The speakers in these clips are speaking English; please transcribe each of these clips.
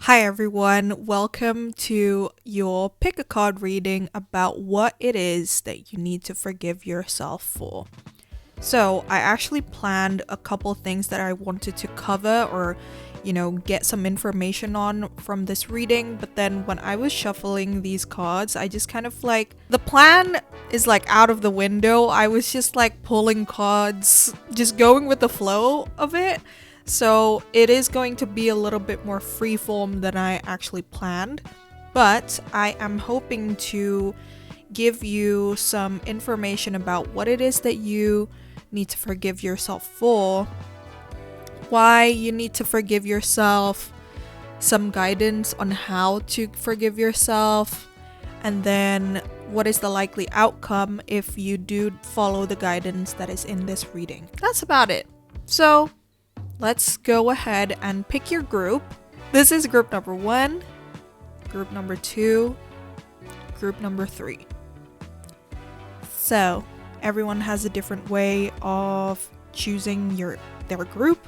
Hi everyone, welcome to your pick a card reading about what it is that you need to forgive yourself for. So, I actually planned a couple things that I wanted to cover or, get some information on from this reading, but then when I was shuffling these cards, I just kind of the plan is out of the window. I was just pulling cards, just going with the flow of it. So it is going to be a little bit more freeform than I actually planned, but I am hoping to give you some information about what it is that you need to forgive yourself for, why you need to forgive yourself, some guidance on how to forgive yourself, and then what is the likely outcome if you do follow the guidance that is in this reading. That's about it. So let's go ahead and pick your group. This is group number 1, group number 2, group number 3. So everyone has a different way of choosing their group.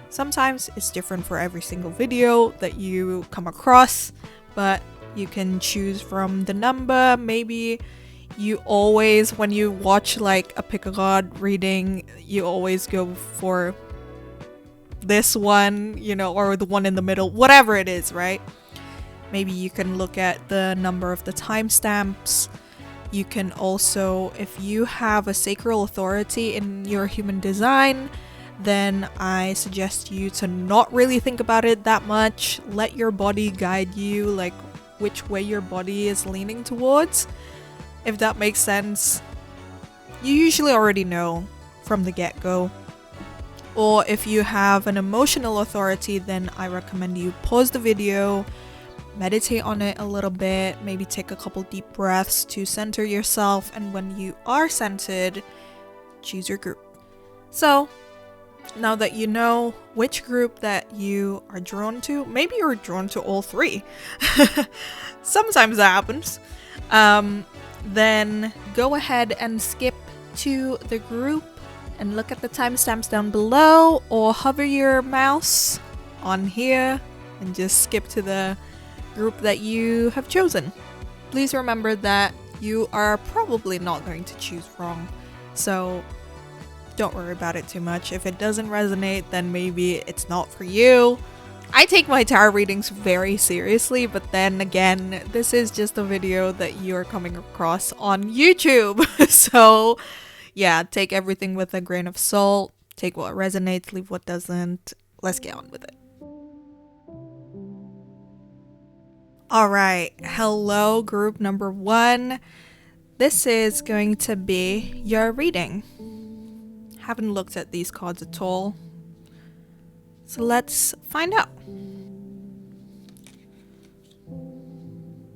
Sometimes it's different for every single video that you come across, but you can choose from the number. Maybe you always, when you watch a pick a card reading, you always go for this one, or the one in the middle, whatever it is, right? Maybe you can look at the number of the timestamps. You can also, if you have a sacral authority in your human design, then I suggest you to not really think about it that much. Let your body guide you, which way your body is leaning towards, if that makes sense. You usually already know from the get-go. Or if you have an emotional authority, then I recommend you pause the video, meditate on it a little bit, maybe take a couple deep breaths to center yourself, and when you are centered, choose your group. So, now that you know which group that you are drawn to, maybe you're drawn to all three. Sometimes that happens. Then go ahead and skip to the group and look at the timestamps down below, or hover your mouse on here and just skip to the group that you have chosen. Please remember that you are probably not going to choose wrong, so don't worry about it too much. If it doesn't resonate, then maybe it's not for you. I take my tarot readings very seriously, but then again, this is just a video that you're coming across on YouTube. So yeah, take everything with a grain of salt. Take what resonates, leave what doesn't. Let's get on with it. Alright, hello group number 1. This is going to be your reading. Haven't looked at these cards at all, so let's find out.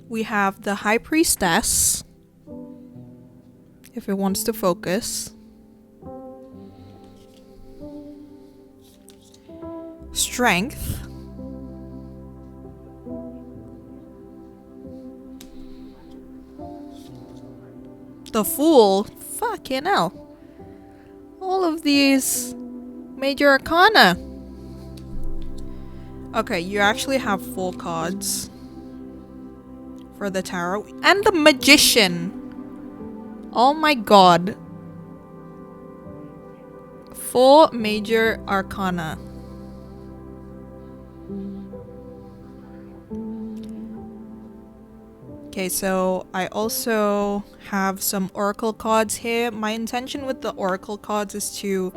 We have the High Priestess, if it wants to focus. Strength. The Fool. Fucking hell. All of these major arcana. Okay, you actually have 4 cards for the tarot. And the Magician. Oh my god. 4 major arcana. Okay, so I also have some oracle cards here. My intention with the oracle cards is to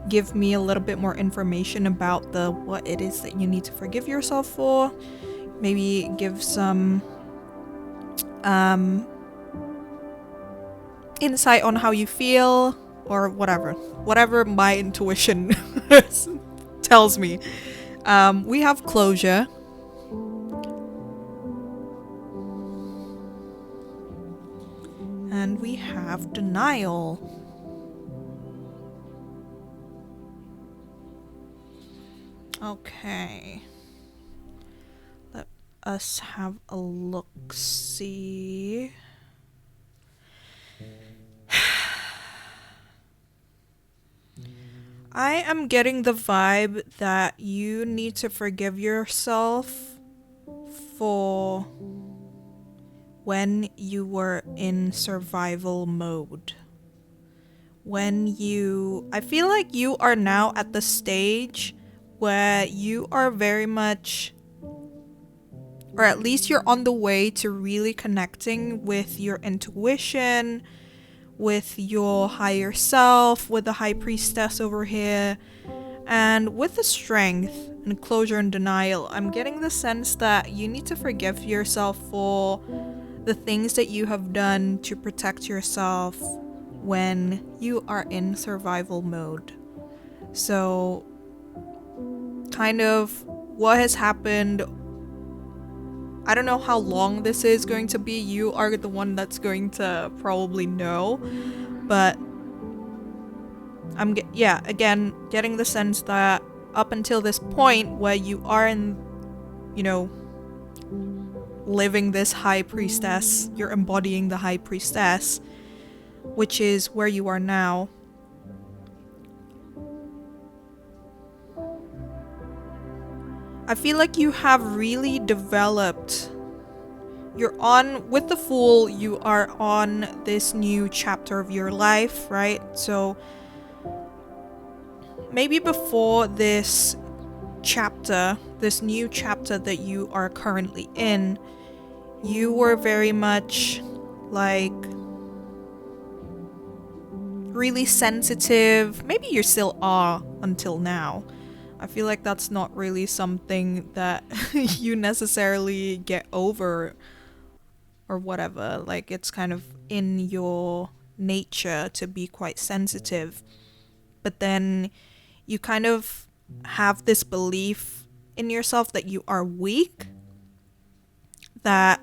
give me a little bit more information about what it is that you need to forgive yourself for. Maybe give some insight on how you feel, or whatever my intuition tells me. We have closure. And we have denial. Okay. Let us have a look-see. I am getting the vibe that you need to forgive yourself for when you were in survival mode. I feel like you are now at the stage where you are very much, or at least you're on the way to really connecting with your intuition, with your higher self, with the high priestess over here, and with the strength and closure and denial. I'm getting the sense that you need to forgive yourself for the things that you have done to protect yourself when you are in survival mode. So, kind of what has happened, I don't know how long this is going to be. You are the one that's going to probably know. But I'm again getting the sense that up until this point where you are in, living this high priestess, you're embodying the high priestess, which is where you are now. I feel like you have really developed. With the Fool, you are on this new chapter of your life, right? So maybe before this new chapter that you are currently in, you were very much like really sensitive. Maybe you still are until now. I feel like that's not really something that you necessarily get over or whatever. Like, it's kind of in your nature to be quite sensitive. But then you kind of have this belief in yourself that you are weak, that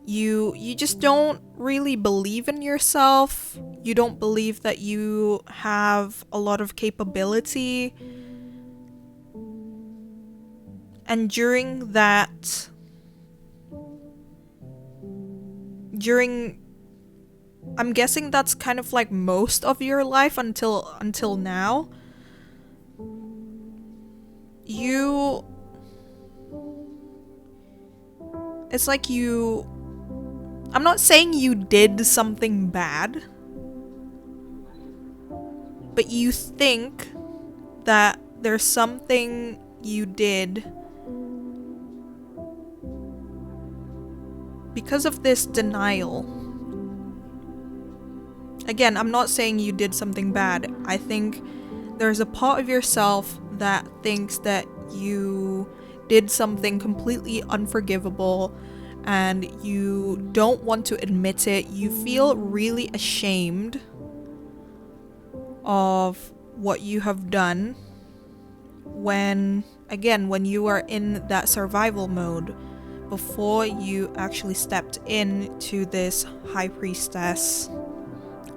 you just don't really believe in yourself. You don't believe that you have a lot of capability. And I'm guessing that's kind of like most of your life until now. It's like I'm not saying you did something bad, but you think that there's something you did because of this denial. Again, I'm not saying you did something bad. I think there's a part of yourself that thinks that you did something completely unforgivable and you don't want to admit it. You feel really ashamed of what you have done when you are in that survival mode before you actually stepped into this high priestess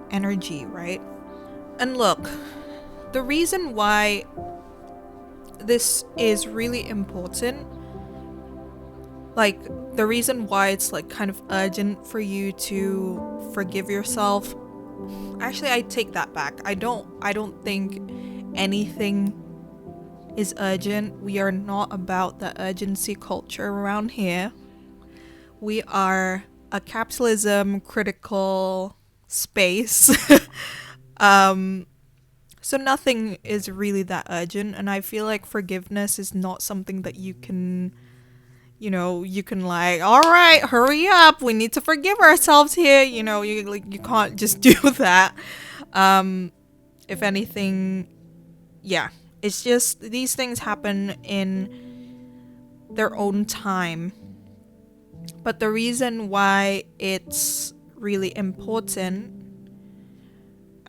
energy, right? And look, the reason why this is really important, like the reason why it's like kind of urgent for you to forgive yourself, actually I take that back. I don't think anything is urgent. We are not about the urgency culture around here. We are a capitalism critical space. So nothing is really that urgent, and I feel like forgiveness is not something that you can like, all right, hurry up, we need to forgive ourselves here. You can't just do that. If anything, yeah, it's just these things happen in their own time. But the reason why it's really important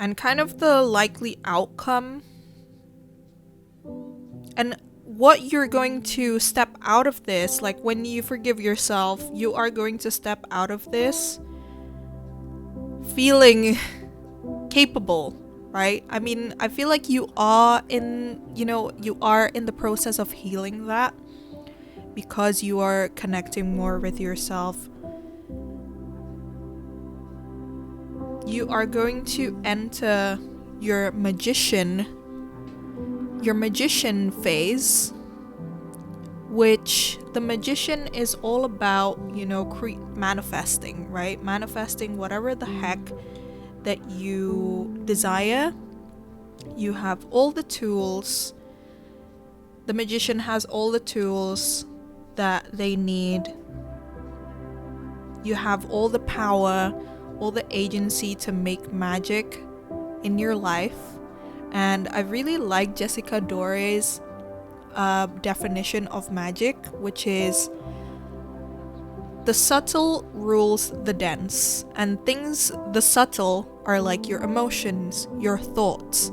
and kind of the likely outcome and what you're going to step out of this, like when you forgive yourself, you are going to step out of this feeling capable, right? I mean, I feel like you are in the process of healing that because you are connecting more with yourself. You are going to enter your magician phase, which the magician is all about, manifesting, right? Manifesting whatever the heck that you desire. You have all the tools. The magician has all the tools that they need. You have all the power, all the agency to make magic in your life. And I really like Jessica Dore's definition of magic, which is the subtle rules the dense. And the subtle are like your emotions, your thoughts.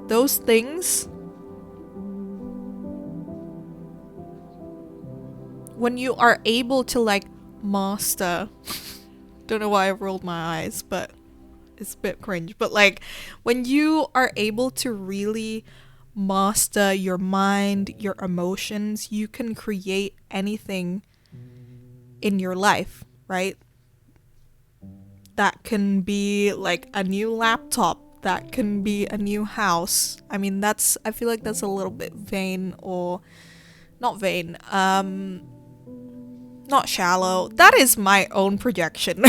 Those things, when you are able to master, don't know why I rolled my eyes, but it's a bit cringe, but when you are able to really master your mind, your emotions, you can create anything in your life, right? That can be a new laptop, that can be a new house. I mean, I feel like that's a little bit vain, or not vain, not shallow. That is my own projection.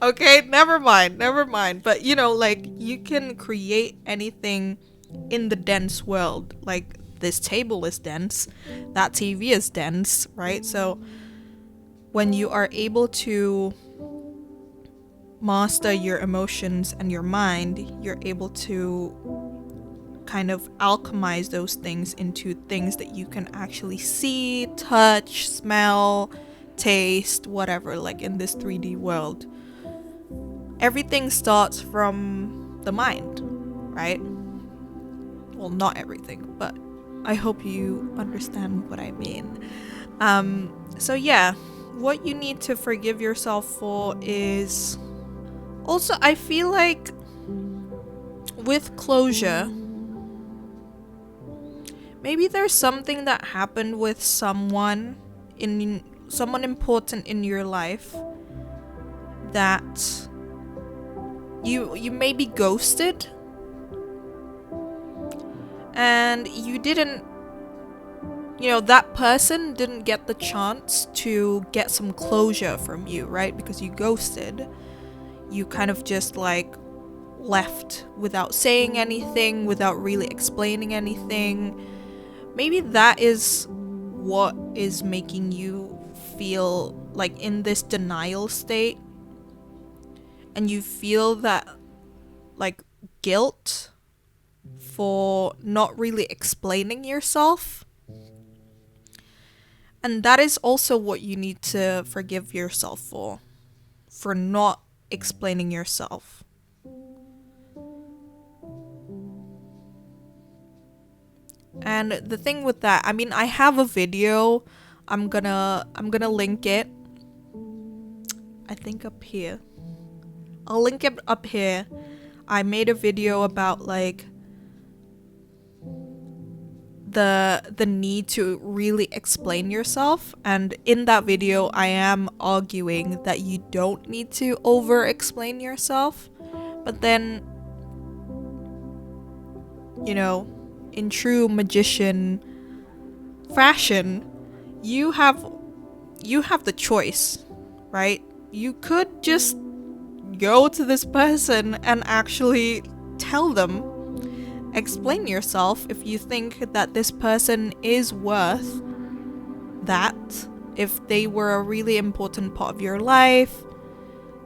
Okay, never mind. But you can create anything in the dense world. Like, this table is dense, that TV is dense, right? So when you are able to master your emotions and your mind, you're able to kind of alchemize those things into things that you can actually see, touch, smell, taste, whatever, in this 3D world. Everything starts from the mind, right? Well, not everything, but I hope you understand what I mean. So yeah, what you need to forgive yourself for is also, I feel like with closure, maybe there's something that happened with someone important in your life that you may be ghosted, and you didn't, that person didn't get the chance to get some closure from you, right? Because you ghosted. You kind of just left without saying anything, without really explaining anything. Maybe that is what is making you feel in this denial state, and you feel that guilt for not really explaining yourself. And that is also what you need to forgive yourself for not explaining yourself. And the thing with that, I mean, I have a video. I'm gonna link it, I think, up here. I'll link it up here. I made a video about the need to really explain yourself, and in that video I am arguing that you don't need to over explain yourself. But then, in true magician fashion, you have the choice, right? You could just go to this person and actually tell them, explain yourself if you think that this person is worth that, if they were a really important part of your life,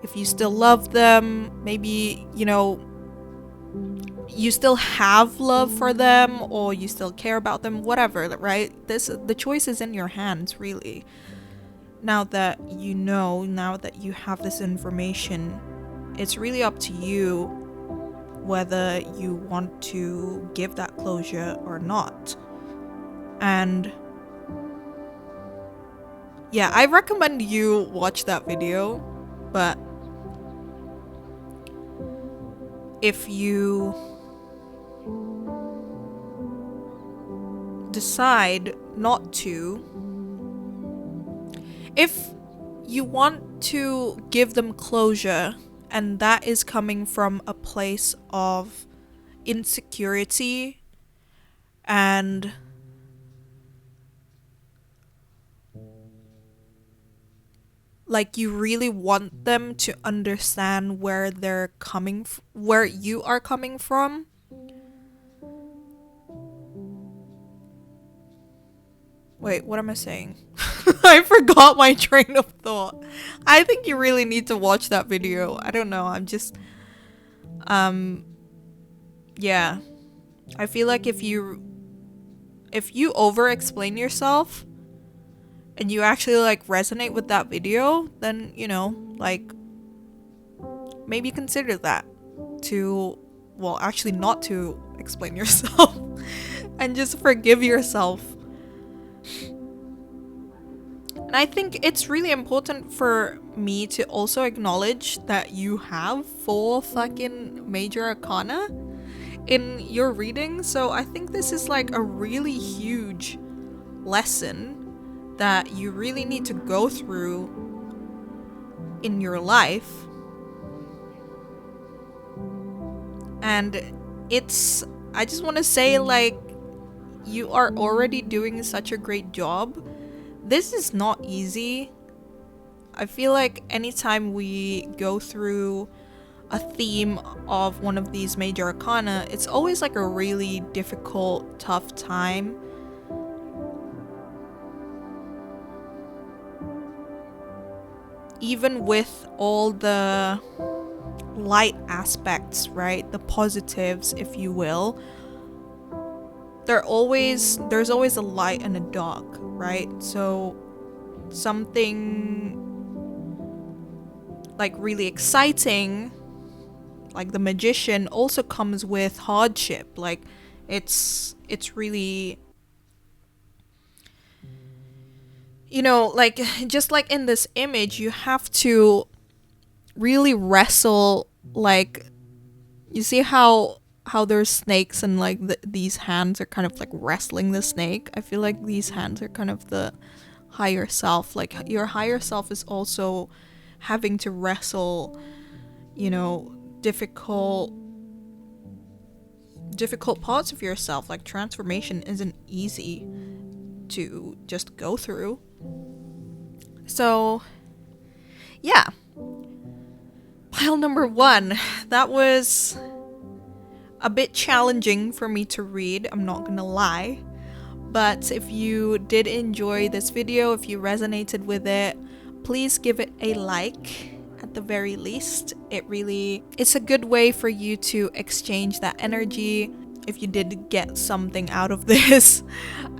if you still love them, maybe, you still have love for them, or you still care about them, whatever, right? The choice is in your hands, really. Now that you have this information, it's really up to you whether you want to give that closure or not. And yeah, I recommend you watch that video, but if you decide not to, if you want to give them closure, and that is coming from a place of insecurity and like you really want them to understand where where you are coming from. Wait, what am I saying? I forgot my train of thought. I think you really need to watch that video. I don't know, I'm just yeah. I feel like if you over explain yourself and you actually like resonate with that video, then you know, like maybe consider that to, well, actually not to explain yourself and just forgive yourself. And I think it's really important for me to also acknowledge that you have 4 fucking major arcana in your reading. So I think this is like a really huge lesson that you really need to go through in your life. And I just want to say, like, you are already doing such a great job. This is not easy. I feel like anytime we go through a theme of one of these major arcana, it's always like a really difficult, tough time. Even with all the light aspects, right? The positives, if you will. There's always a light and a dark, right? So something like really exciting, like the magician, also comes with hardship. Like it's really, you know, like just like in this image, you have to really wrestle. Like, you see how there's snakes and like these hands are kind of like wrestling the snake. I feel like these hands are kind of the higher self. Like your higher self is also having to wrestle, you know, difficult parts of yourself. Like transformation isn't easy to just go through. So yeah, pile number 1, that was a bit challenging for me to read, I'm not gonna lie. But if you did enjoy this video, if you resonated with it, please give it a like at the very least. It's a good way for you to exchange that energy if you did get something out of this.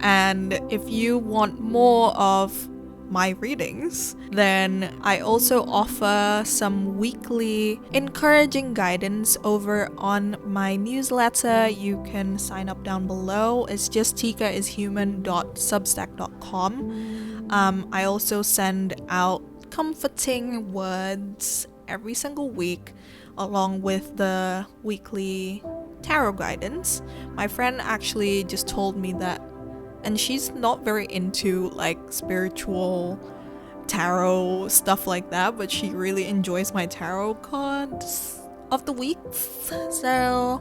And if you want more of my readings, then I also offer some weekly encouraging guidance over on my newsletter. You can sign up down below. It's just tikaishuman.substack.com. I also send out comforting words every single week along with the weekly tarot guidance. My friend actually just told me that, and she's not very into like spiritual tarot stuff like that, but she really enjoys my tarot cards of the week, so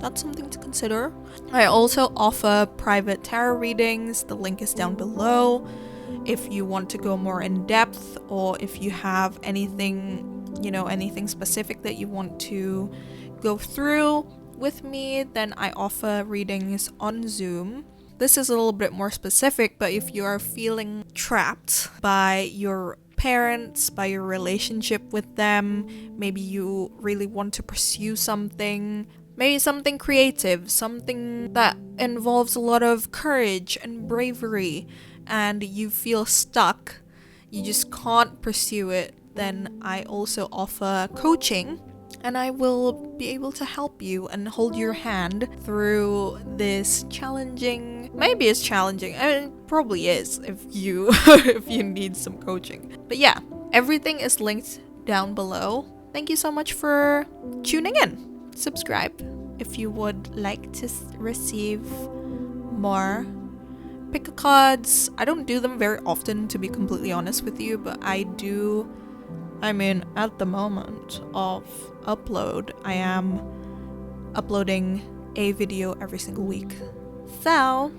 that's something to consider. I also offer private tarot readings. The link is down below if you want to go more in depth, or if you have anything, you know, anything specific that you want to go through with me, then I offer readings on Zoom. This is a little bit more specific, but if you are feeling trapped by your parents, by your relationship with them, maybe you really want to pursue something, maybe something creative, something that involves a lot of courage and bravery, and you feel stuck, you just can't pursue it, then I also offer coaching. And I will be able to help you and hold your hand through this challenging, maybe it's challenging, I mean, it probably is if you if you need some coaching. But yeah, everything is linked down below. Thank you so much for tuning in. Subscribe if you would like to receive more pick a cards. I don't do them very often, to be completely honest with you, but I do. I mean, at the moment of upload, I am uploading a video every single week. So,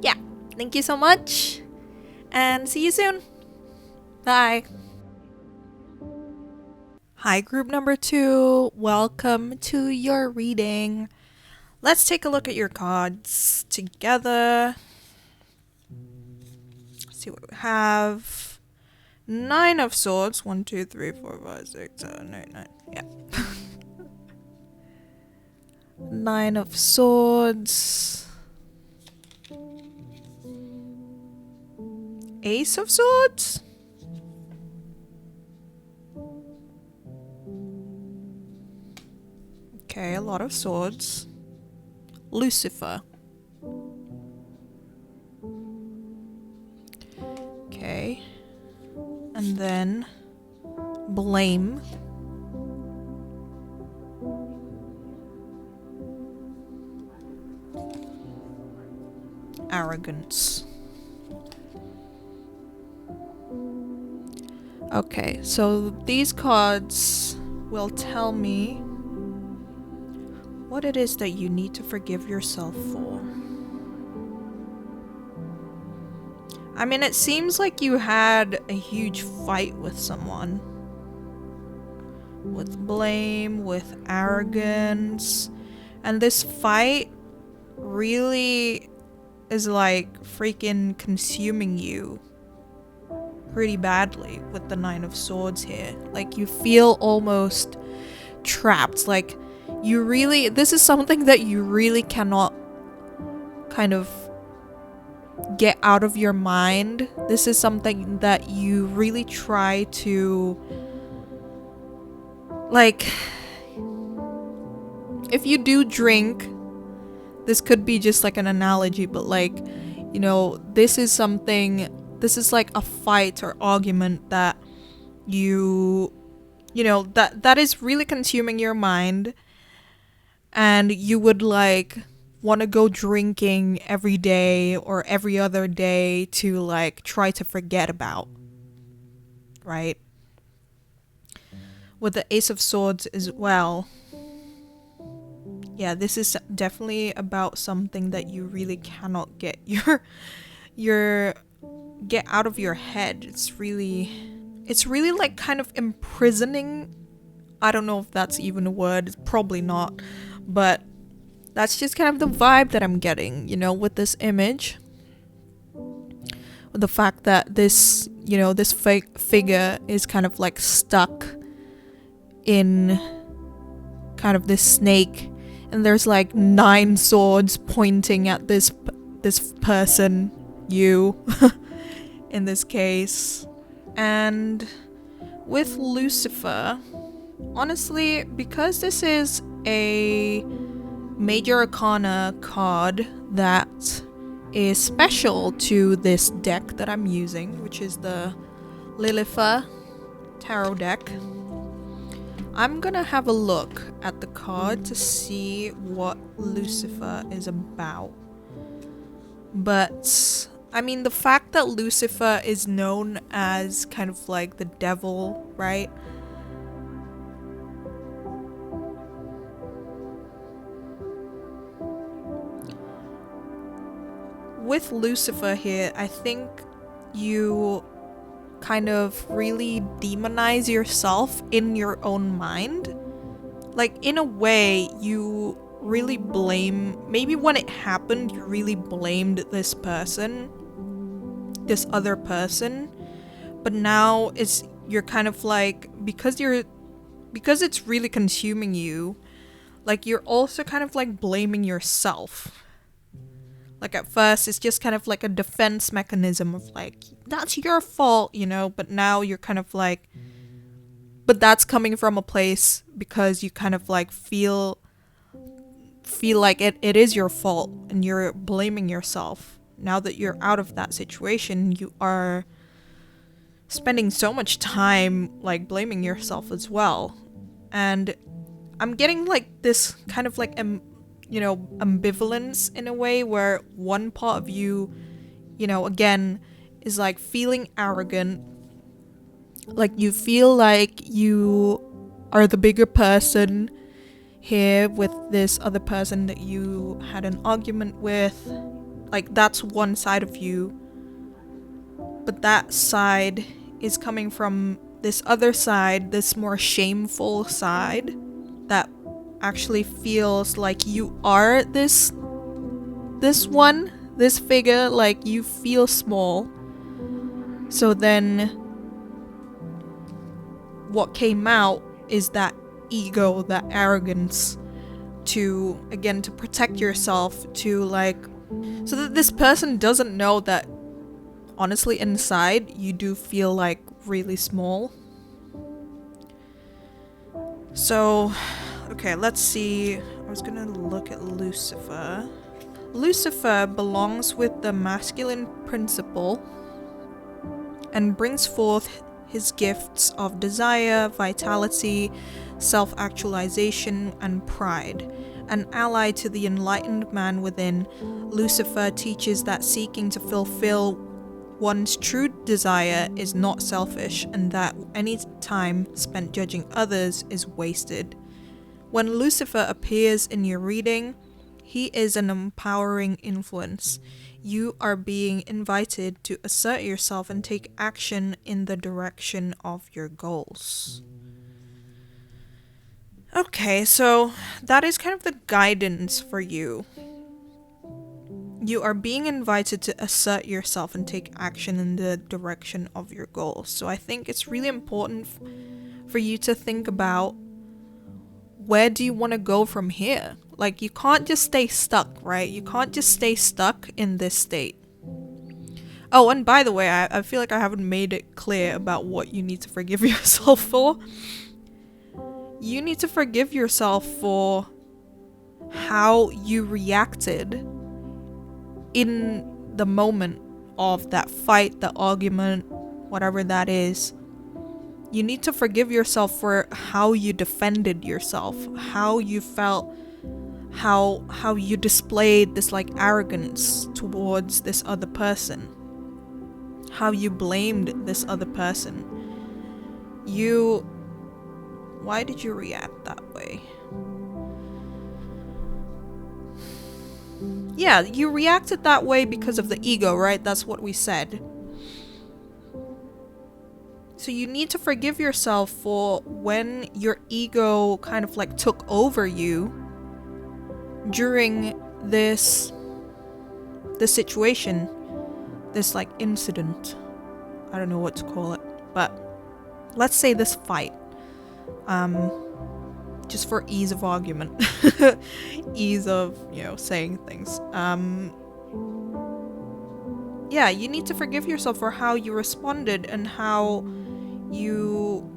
yeah, thank you so much, and see you soon. Bye. Hi, group number 2. Welcome to your reading. Let's take a look at your cards together. Let's see what we have. 9 of Swords. 1, 2, 3, 4, 5, 6, 7, 8, 9. Yeah. 9 of Swords. Ace of Swords. Okay, a lot of swords. Lucifer. Okay. And then blame. Arrogance. Okay, so these cards will tell me what it is that you need to forgive yourself for. I mean, it seems like you had a huge fight with someone. With blame, with arrogance. And this fight really is like freaking consuming you pretty badly with the 9 of Swords here. Like, you feel almost trapped. Like, this is something that you really cannot kind of get out of your mind. This is something that you really try to, like, if you do drink, this could be just like an analogy, but like, you know, this is like a fight or argument that you know, that is really consuming your mind, and you would like want to go drinking every day or every other day to like try to forget about, right? With the Ace of Swords as well. Yeah, this is definitely about something that you really cannot get get out of your head. It's really like kind of imprisoning. I don't know if that's even a word. It's probably not, but that's just kind of the vibe that I'm getting, you know, with this image. With the fact that this, you know, this fake figure is kind of like stuck in kind of this snake, and there's like 9 swords pointing at this person, you, in this case. And with Lucifer, honestly, because this is a Major Arcana card that is special to this deck that I'm using, which is the Lilitha Tarot deck, I'm gonna have a look at the card to see what Lucifer is about. But I mean, the fact that Lucifer is known as kind of like the devil, right? With Lucifer here, I think you kind of really demonize yourself in your own mind. Like, in a way, you really blame, maybe when it happened, you really blamed this person, this other person, but now you're kind of like, because it's really consuming you, like, you're also kind of like blaming yourself. Like, at first, it's just kind of like a defense mechanism of like, that's your fault, you know, but now you're kind of like, but that's coming from a place because you kind of like feel like it is your fault and you're blaming yourself. Now that you're out of that situation, you are spending so much time like blaming yourself as well. And I'm getting like this kind of like you know, ambivalence in a way, where one part of you, you know, again, is like feeling arrogant. Like, you feel like you are the bigger person here with this other person that you had an argument with. Like, that's one side of you. But that side is coming from this other side, this more shameful side that actually feels like you are this figure, like you feel small. So then what came out is that ego, that arrogance, to protect yourself, to like, so that this person doesn't know that honestly inside you do feel like really small. So okay, let's see. I was gonna look at Lucifer. Lucifer belongs with the masculine principle and brings forth his gifts of desire, vitality, self-actualization, and pride. An ally to the enlightened man within, Lucifer teaches that seeking to fulfill one's true desire is not selfish, and that any time spent judging others is wasted. When Lucifer appears in your reading, he is an empowering influence. You are being invited to assert yourself and take action in the direction of your goals. Okay, so that is kind of the guidance for you. You are being invited to assert yourself and take action in the direction of your goals. So I think it's really important for you to think about, where do you want to go from here? Like, you can't just stay stuck, right? You can't just stay stuck in this state. Oh, and by the way, I feel like I haven't made it clear about what you need to forgive yourself for. You need to forgive yourself for how you reacted in the moment of that fight, the argument, whatever that is. You need to forgive yourself for how you defended yourself, how you felt, how you displayed this like arrogance towards this other person, how you blamed this other person. Why did you react that way? Yeah, you reacted that way because of the ego, right? That's what we said. So you need to forgive yourself for when your ego kind of like took over you during this situation, this like incident. I don't know what to call it, but let's say this fight. Just for ease of argument. Ease of, saying things. Yeah, you need to forgive yourself for how you responded and how you...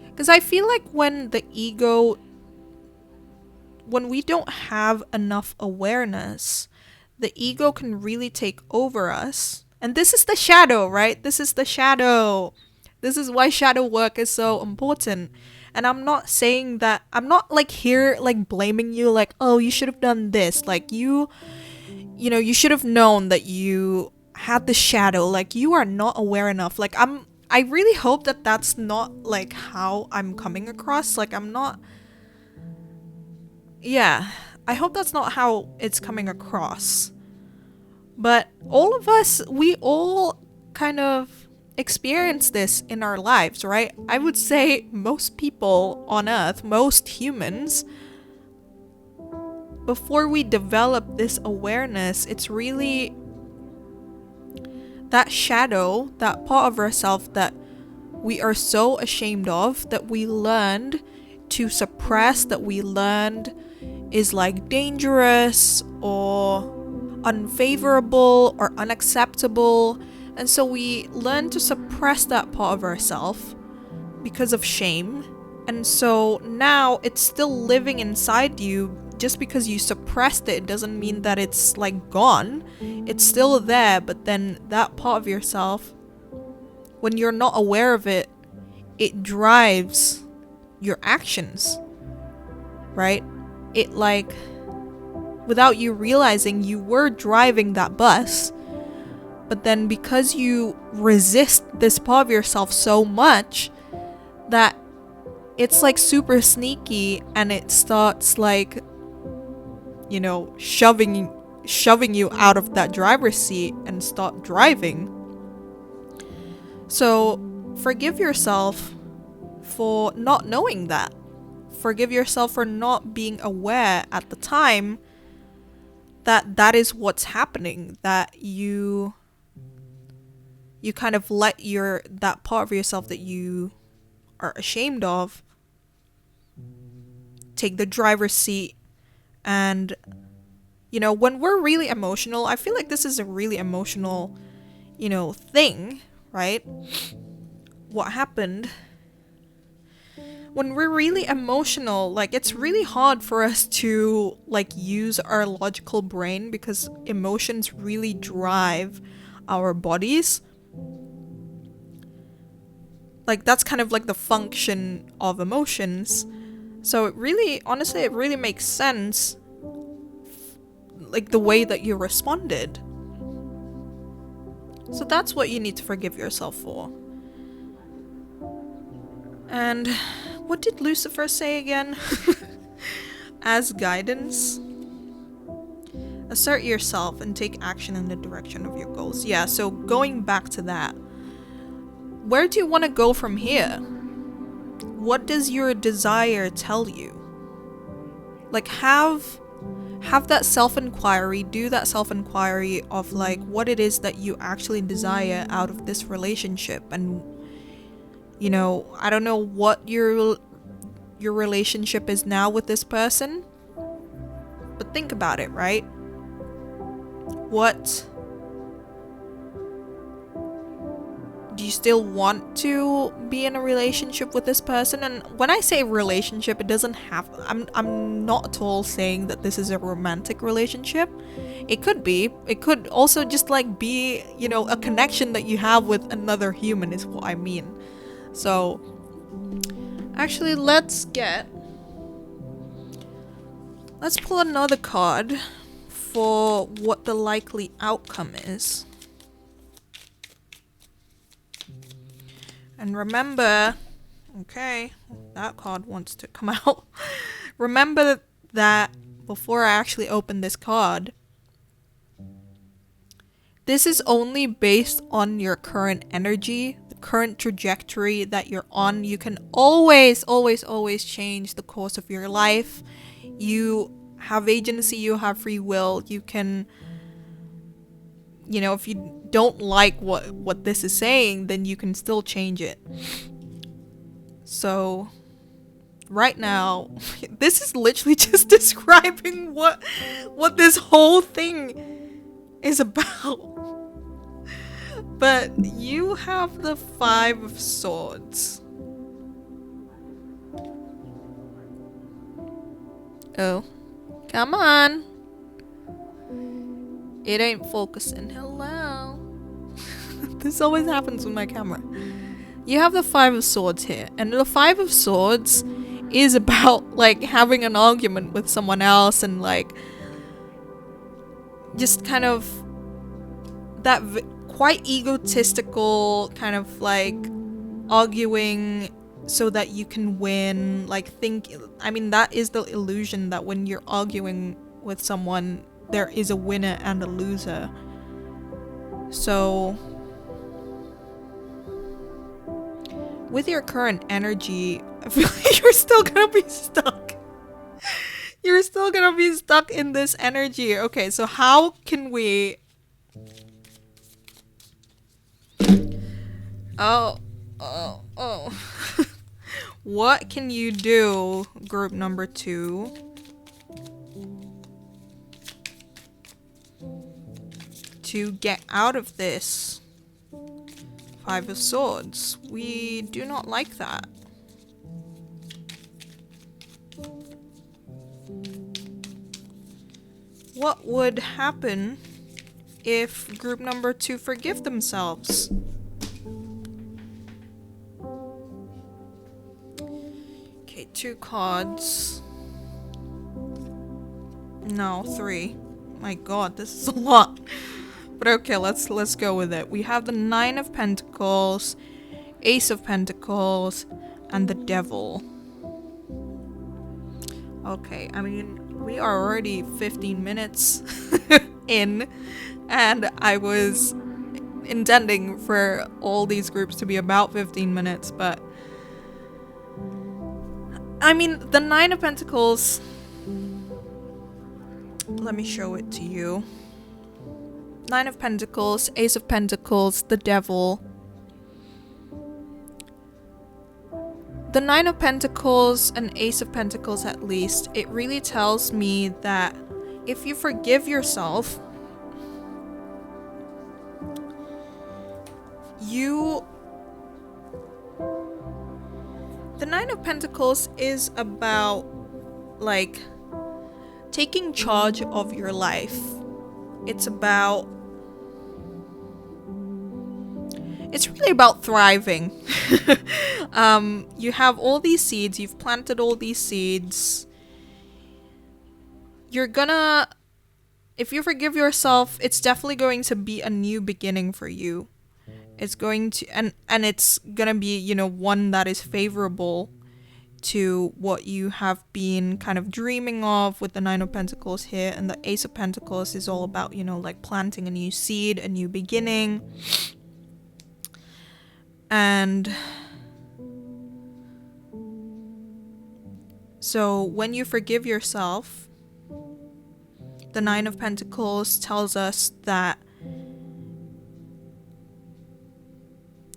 Because I feel like when we don't have enough awareness, the ego can really take over us. And this is the shadow, right? This is the shadow. This is why shadow work is so important. And I'm not saying that, I'm not like here like blaming you, like, oh, you should have done this. Like you should have known that you had the shadow. Like, you are not aware enough. Like, I really hope that that's not like how I'm coming across. Like, I'm not, yeah, I hope that's not how it's coming across. But all of us, we all kind of experience this in our lives, right? I would say most people on earth, most humans, before we develop this awareness, it's really that shadow, that part of ourselves that we are so ashamed of, that we learned to suppress, that we learned is like dangerous or unfavorable or unacceptable. And so we learn to suppress that part of ourselves because of shame. And so now it's still living inside you. Just because you suppressed it doesn't mean that it's like gone. It's still there, but then that part of yourself, when you're not aware of it, it drives your actions, right? It like, without you realizing, you were driving that bus, but then because you resist this part of yourself so much that it's like super sneaky, and it starts like, shoving you out of that driver's seat and start driving. So forgive yourself for not knowing that. Forgive yourself for not being aware at the time that that is what's happening, that you kind of let that part of yourself that you are ashamed of take the driver's seat. And when we're really emotional, I feel like this is a really emotional thing, right? What happened when we're really emotional, like, it's really hard for us to use our logical brain, because emotions really drive our bodies. Like, that's kind of like the function of emotions. So it really, honestly, it really makes sense, like, the way that you responded. So that's what you need to forgive yourself for. And what did Lucifer say again? As guidance, assert yourself and take action in the direction of your goals. Yeah, so going back to that, where do you want to go from here? What does your desire tell you? Like, have that self-inquiry, do that self-inquiry of like what it is that you actually desire out of this relationship. And I don't know what your relationship is now with this person, but think about it, right? What do you still want to be in a relationship with this person? And when I say relationship, it doesn't have, I'm not at all saying that this is a romantic relationship. It could be. It could also just like be, a connection that you have with another human is what I mean. So actually, let's pull another card for what the likely outcome is. And remember, okay, that card wants to come out. Remember that before I actually open this card, this is only based on your current energy, the current trajectory that you're on. You can always, always, always change the course of your life. You have agency, you have free will. You can, if you don't like what this is saying, then you can still change it. So right now, this is literally just describing what this whole thing is about. But you have the 5 of Swords. Oh, come on. It ain't focusing. Hello. This always happens with my camera. You have the 5 of Swords here. And the 5 of Swords is about, like, having an argument with someone else and, like, just kind of that quite egotistical kind of, like, arguing so that you can win. Like, that is the illusion that when you're arguing with someone, there is a winner and a loser. So with your current energy, I feel like you're still gonna be stuck. You're still gonna be stuck in this energy. Okay, so how can we... Oh. What can you do, group number 2, to get out of this 5 of Swords? We do not like that. What would happen if group number 2 forgive themselves? Okay, 2 cards. No, 3. My god, this is a lot. But okay, let's go with it. We have the 9 of Pentacles, Ace of Pentacles, and the Devil. Okay, I mean, we are already 15 minutes in, and I was intending for all these groups to be about 15 minutes, but I mean, the Nine of Pentacles, let me show it to you. Nine of Pentacles, Ace of Pentacles, the Devil. The Nine of Pentacles and Ace of Pentacles, at least, it really tells me that if you forgive yourself, the Nine of Pentacles is about, like, taking charge of your life. It's really about thriving. You have all these seeds, you've planted all these seeds. If you forgive yourself, it's definitely going to be a new beginning for you. It's going to, and it's gonna be, you know, one that is favorable to what you have been kind of dreaming of with the Nine of Pentacles here. And the Ace of Pentacles is all about, you know, like planting a new seed, a new beginning. And so when you forgive yourself, the Nine of Pentacles tells us that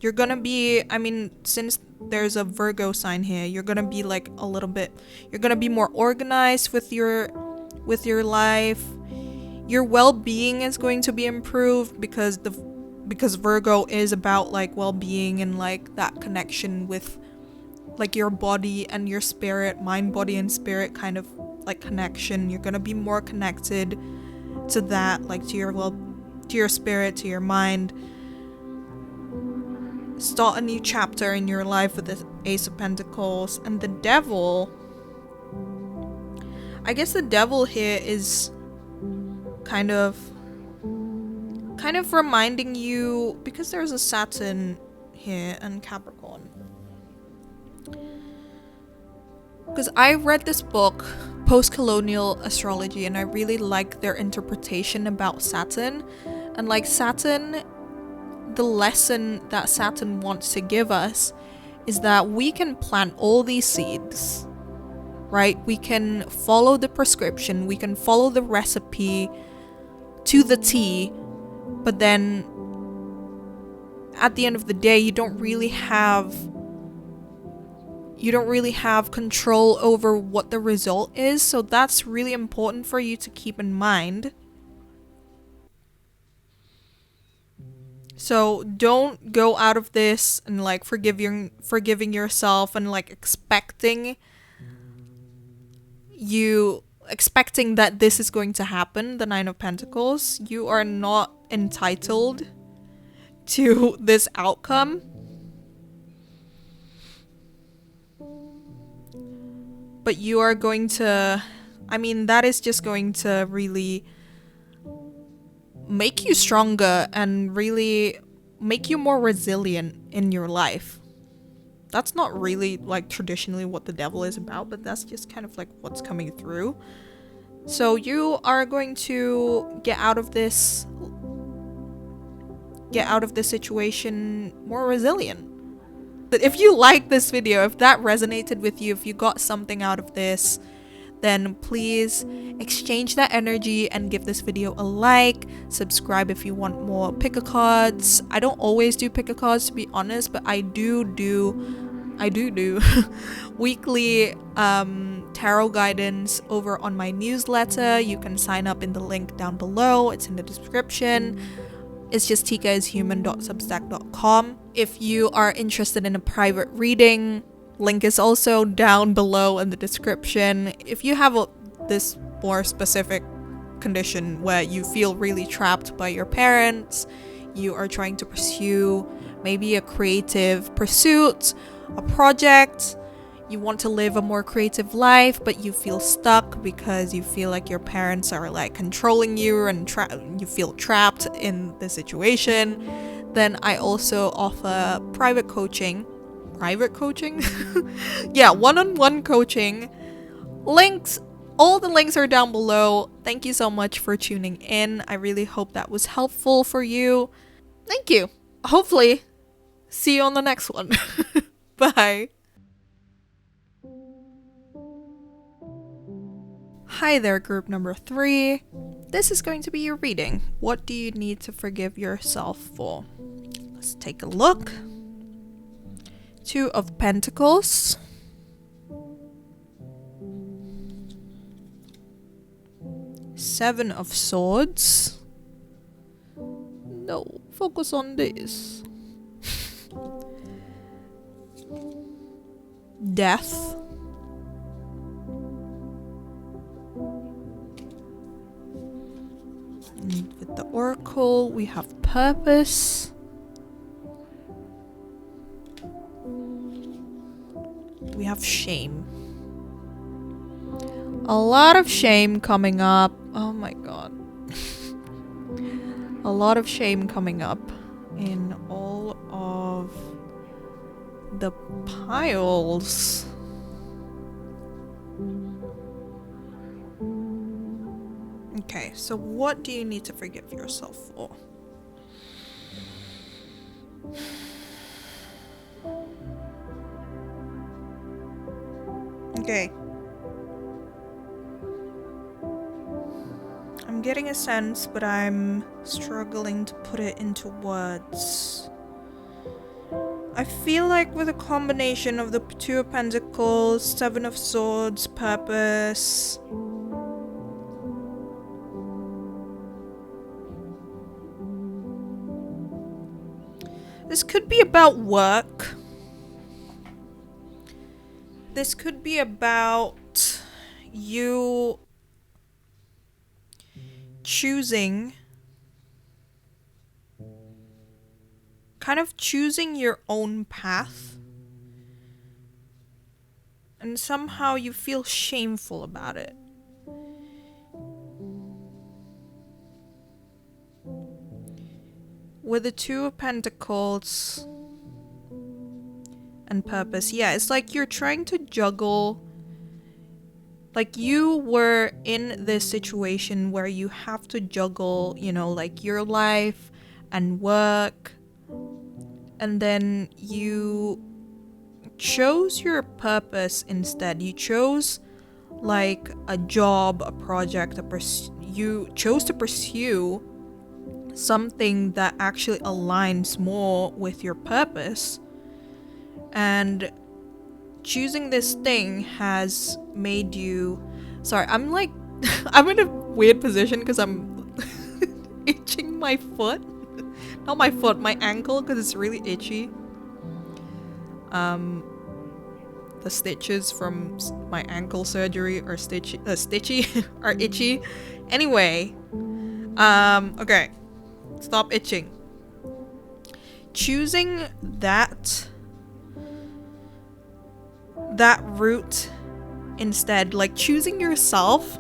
you're gonna be, I mean, since there's a Virgo sign here, you're gonna be like you're gonna be more organized with your life. Your well-being is going to be improved because Virgo is about like well-being and like that connection with like your body and your spirit, mind, body, and spirit kind of like connection. You're gonna be more connected to that, like to your spirit, to your mind. Start a new chapter in your life with the Ace of Pentacles. And the Devil, I guess the Devil here is kind of reminding you, because there's a Saturn here and Capricorn. Because I read this book, Post-Colonial Astrology, and I really like their interpretation about Saturn. And like Saturn, the lesson that Saturn wants to give us is that we can plant all these seeds, right? We can follow the prescription, we can follow the recipe to the T, but then at the end of the day, you don't really have control over what the result is. So that's really important for you to keep in mind. So don't go out of this and like forgiving yourself and like expecting that this is going to happen, the Nine of Pentacles. You are not entitled to this outcome. But you are going to, I mean, that is just going to really make you stronger and really make you more resilient in your life. That's not really like traditionally what the Devil is about, but that's just kind of like what's coming through. So you are going to get out of this situation more resilient. But if you like this video, if that resonated with you, if you got something out of this, then please exchange that energy and give this video a like. Subscribe if you want more pick a cards. I don't always do pick a cards, to be honest, but I do weekly tarot guidance over on my newsletter. You can sign up in the link down below. It's in the description. It's just tikaishuman.substack.com. If you are interested in a private reading, link is also down below in the description. If you have this more specific condition where you feel really trapped by your parents, you are trying to pursue maybe a creative pursuit, a project, you want to live a more creative life, but you feel stuck because you feel like your parents are like controlling you and you feel trapped in the situation, then I also offer private coaching. Yeah, one-on-one coaching. All the links are down below. Thank you so much for tuning in. I really hope that was helpful for you. Thank you. Hopefully, see you on the next one. Bye. Hi there, group number 3. This is going to be your reading. What do you need to forgive yourself for? Let's take a look. 2 of Pentacles. Seven of Swords. No, focus on this. Death. And with the Oracle, we have Purpose. We have Shame. A lot of shame coming up. Oh my god. A lot of shame coming up in all of the piles. Okay, so what do you need to forgive yourself for? Okay. I'm getting a sense, but I'm struggling to put it into words. I feel like with a combination of the 2 of Pentacles, 7 of Swords, Purpose, this could be about work. This could be about you choosing your own path, and somehow you feel shameful about it. With the 2 of Pentacles and Purpose, yeah, it's like you're trying to juggle. Like you were in this situation where you have to juggle, you know, like your life and work, and then you chose your purpose instead. You chose like a job, a project, you chose to pursue something that actually aligns more with your purpose, and choosing this thing has made you... Sorry, I'm like I'm in a weird position because I'm itching my foot. Not my foot, my ankle, because it's really itchy. The stitches from my ankle surgery are stitchy are itchy. Anyway, okay, stop itching. Choosing that route instead, like choosing yourself.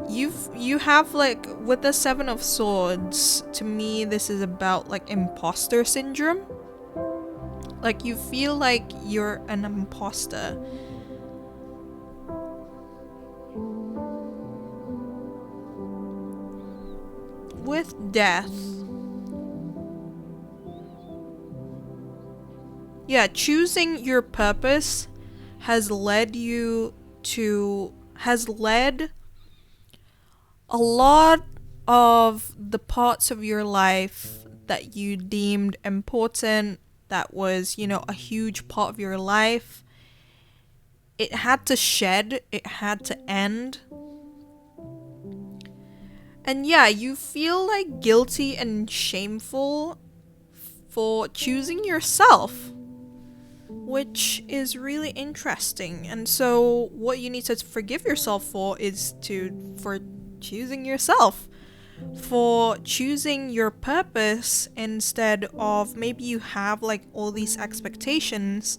You have, like, with the 7 of Swords, to me this is about like imposter syndrome. Like you feel like you're an imposter. With Death, yeah, choosing your purpose has led a lot of the parts of your life that you deemed important, that was, you know, a huge part of your life. It had to shed, it had to end. And yeah, you feel like guilty and shameful for choosing yourself, which is really interesting. And so what you need to forgive yourself for is for choosing yourself, for choosing your purpose instead of, maybe you have like all these expectations,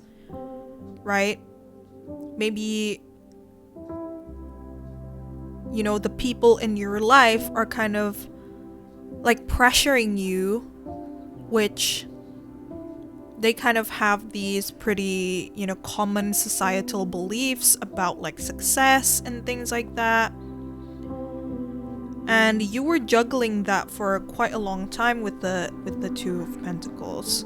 right? Maybe, you know, the people in your life are kind of like pressuring you, which they kind of have these pretty, you know, common societal beliefs about like success and things like that. And you were juggling that for quite a long time with the Two of Pentacles.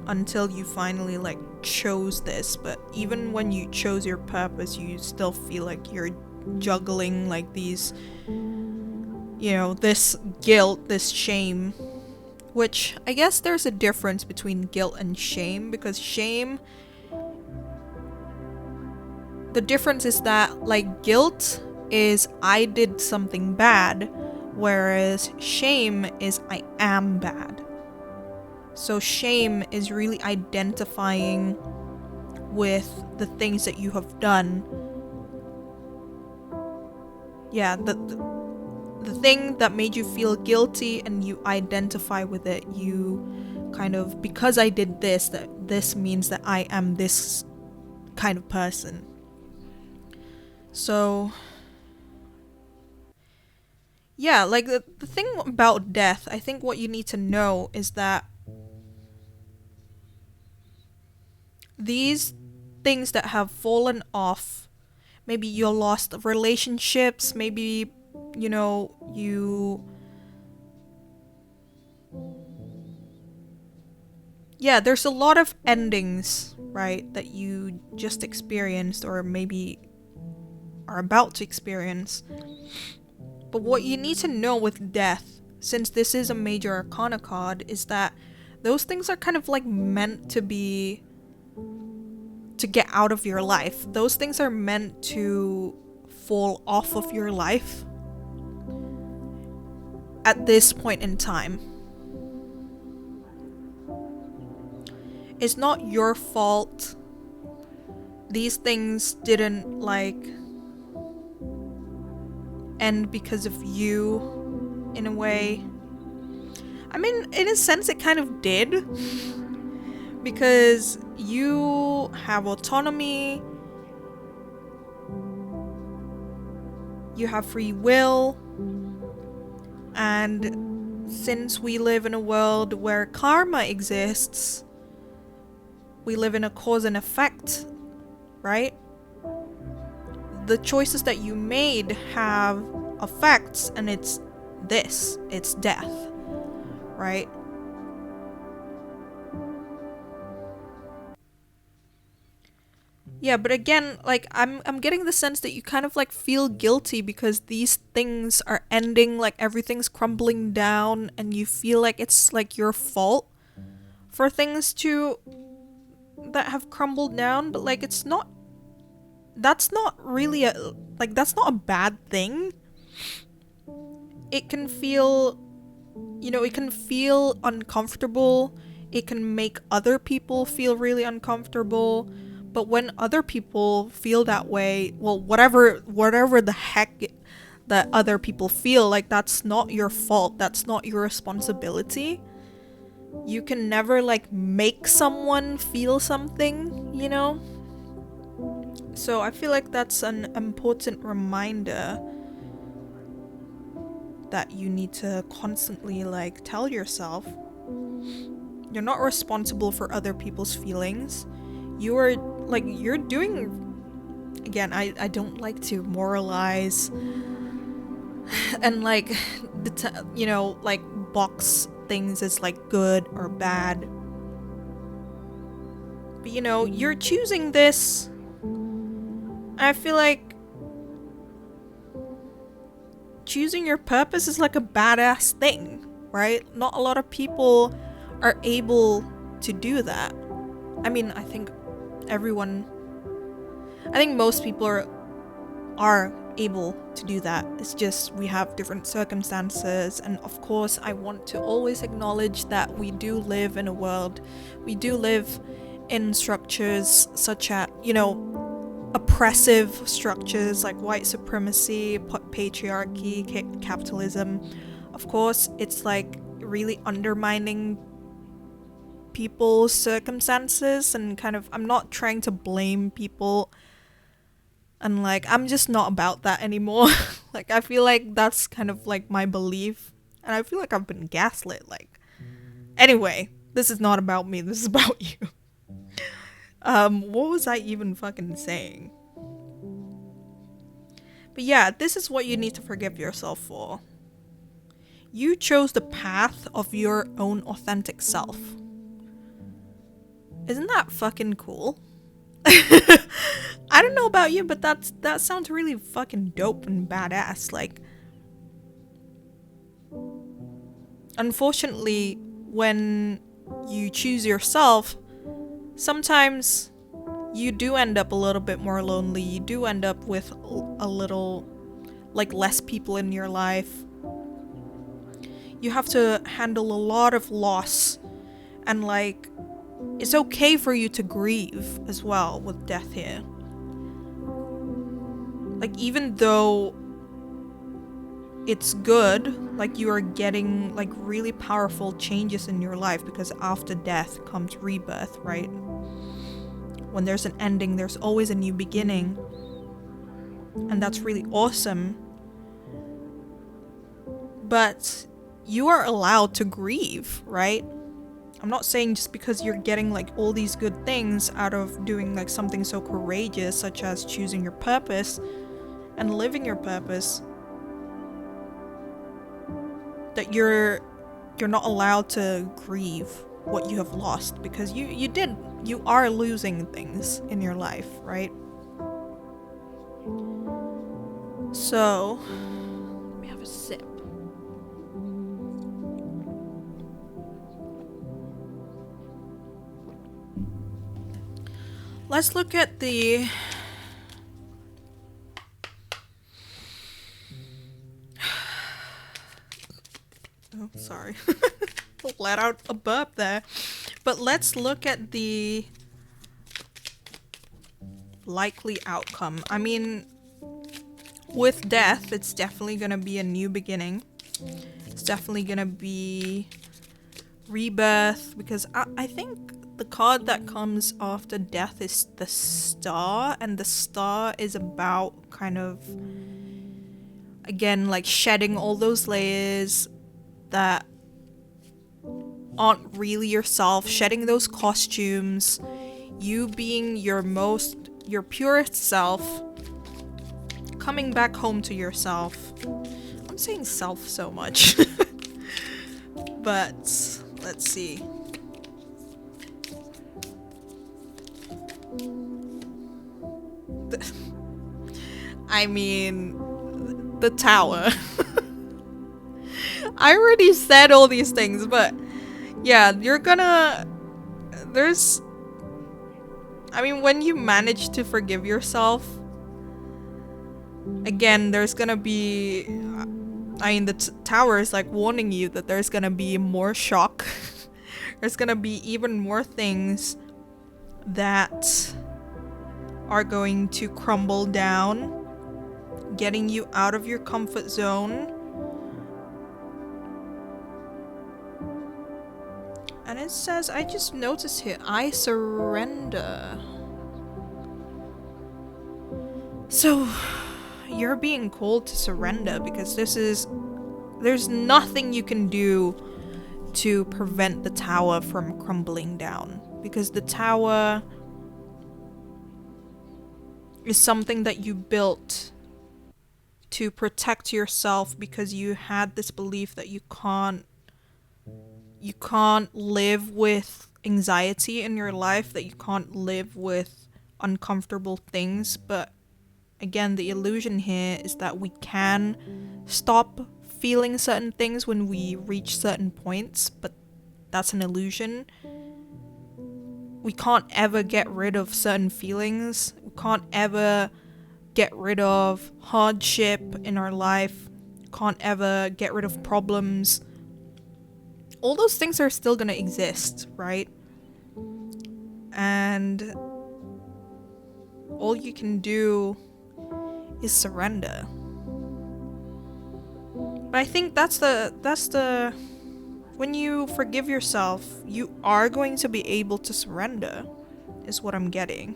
Until you finally like chose this, but even when you chose your purpose, you still feel like you're juggling like these, you know, this guilt, this shame. Which I guess there's a difference between guilt and shame, because shame, the difference is that like guilt is I did something bad, whereas shame is I am bad. So shame is really identifying with the things that you have done. Yeah, the thing that made you feel guilty, and you identify with it. You kind of, because I did this, that this means that I am this kind of person. So yeah, like the thing about death, I think what you need to know is that these things that have fallen off, maybe you lost relationships, maybe, you know, yeah, there's a lot of endings, right, that you just experienced or maybe are about to experience. But what you need to know with death, since this is a major arcana card, is that those things are kind of like meant to be, to get out of your life. Those things are meant to fall off of your life at this point in time. It's not your fault. These things didn't like end because of you, in a way. I mean, in a sense it kind of did, because you have autonomy, you have free will, and since we live in a world where karma exists, we live in a cause and effect, right? The choices that you made have effects, and it's death, right? Yeah, but again, like I'm getting the sense that you kind of like feel guilty because these things are ending, like everything's crumbling down, and you feel like it's like your fault for things to that have crumbled down, but like it's not, that's not really a, like that's not a bad thing. It can feel, you know, it can feel uncomfortable. It can make other people feel really uncomfortable. But when other people feel that way, well, whatever the heck that other people feel, like that's not your fault. That's not your responsibility. You can never like make someone feel something, you know? So I feel like that's an important reminder that you need to constantly like tell yourself. You're not responsible for other people's feelings. You are like, you're doing, again, I don't like to moralize and like you know, like box things as like good or bad. But you know, you're choosing this. I feel like choosing your purpose is like a badass thing, right? Not a lot of people are able to do that. I mean, I think most people are able to do that. It's just we have different circumstances, and of course I want to always acknowledge that we do live in a world, we do live in structures such as, you know, oppressive structures like white supremacy, patriarchy, capitalism. Of course, it's like really undermining people's circumstances, and kind of, I'm not trying to blame people, and like I'm just not about that anymore. Like I feel like that's kind of like my belief, and I feel like I've been gaslit. Like, anyway, this is not about me, this is about you. What was I even fucking saying? But yeah, this is what you need to forgive yourself for. You chose the path of your own authentic self. Isn't that fucking cool? I don't know about you, but that sounds really fucking dope and badass. Like, unfortunately, when you choose yourself, sometimes you do end up a little bit more lonely. You do end up with a little, like, less people in your life. You have to handle a lot of loss, and like, it's okay for you to grieve as well with death here. Like, even though it's good, like, you are getting like really powerful changes in your life, because after death comes rebirth, right? When there's an ending, there's always a new beginning, and that's really awesome. But you are allowed to grieve, right? I'm not saying just because you're getting like all these good things out of doing like something so courageous, such as choosing your purpose and living your purpose, that you're not allowed to grieve what you have lost, because you are losing things in your life, right? So let me have a sip. Let's look at the oh, sorry. Let out a burp there. But let's look at the likely outcome. I mean, with death, it's definitely gonna be a new beginning. It's definitely gonna be rebirth, because I think the card that comes after death is the Star, and the Star is about kind of, again, like shedding all those layers that aren't really yourself, shedding those costumes, you being your purest self, coming back home to yourself. I'm saying self so much. But let's see. I mean, the Tower. I already said all these things, but yeah, I mean, when you manage to forgive yourself, again, there's gonna be, I mean, the Tower is like warning you that there's gonna be more shock. There's gonna be even more things that are going to crumble down, getting you out of your comfort zone. And it says, I just noticed here, I surrender. So, you're being called to surrender, because there's nothing you can do to prevent the Tower from crumbling down. Because the Tower is something that you built to protect yourself, because you had this belief that you can't live with anxiety in your life, that you can't live with uncomfortable things. But again, the illusion here is that we can stop feeling certain things when we reach certain points, but that's an illusion. We can't ever get rid of certain feelings. We can't ever get rid of hardship in our life. Can't ever get rid of problems. All those things are still gonna exist, right? And all you can do is surrender. But I think that's the when you forgive yourself, you are going to be able to surrender, is what I'm getting.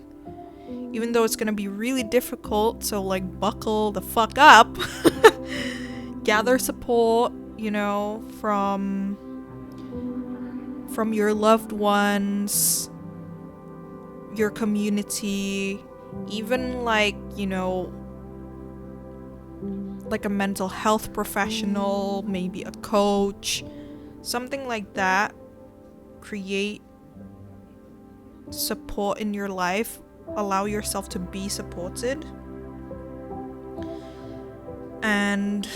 Even though it's gonna be really difficult, so like buckle the fuck up. Gather support, from your loved ones, your community, even like, like a mental health professional, maybe a coach, something like that. Create support in your life. Allow yourself to be supported. And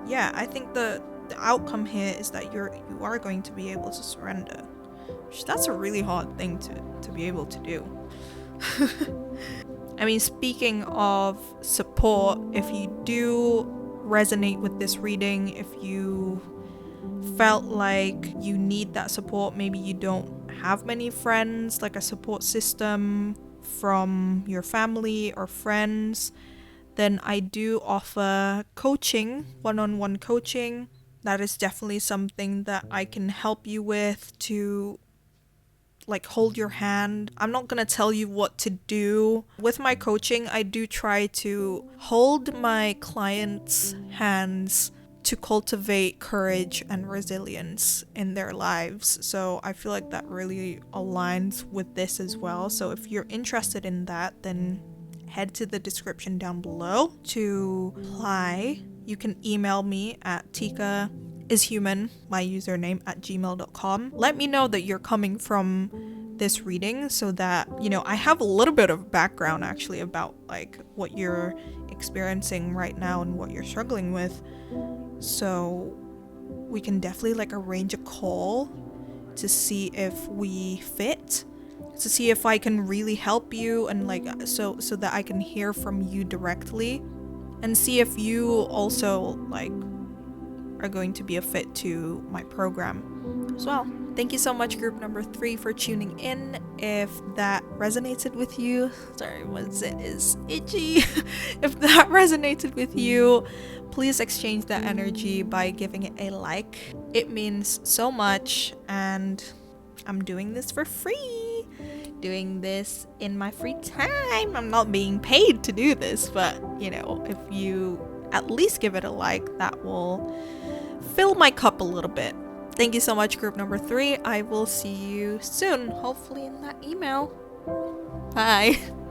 yeah, I think the outcome here is that you are going to be able to surrender. That's a really hard thing to be able to do. I mean, speaking of support, if you do resonate with this reading, if you felt like you need that support, maybe you don't have many friends, like a support system from your family or friends, then I do offer coaching, one-on-one coaching. That is definitely something that I can help you with, to like hold your hand. I'm not gonna tell you what to do. With my coaching, I do try to hold my clients' hands to cultivate courage and resilience in their lives. So I feel like that really aligns with this as well. So if you're interested in that, then head to the description down below to apply. You can email me at tikaishuman, my username, at gmail.com. Let me know that you're coming from this reading so that, I have a little bit of background actually about like what you're experiencing right now and what you're struggling with. So we can definitely like arrange a call to see if we fit, to see if I can really help you, and like so that I can hear from you directly, and see if you also like are going to be a fit to my program as well. Thank you so much, group number 3, for tuning in. If that resonated with you, sorry, what's it is itchy. If that resonated with you, please exchange that energy by giving it a like. It means so much, and I'm doing this for free. Doing this in my free time. I'm not being paid to do this, but if you at least give it a like, that will fill my cup a little bit. Thank you so much, group number 3. I will see you soon, hopefully in that email. Bye.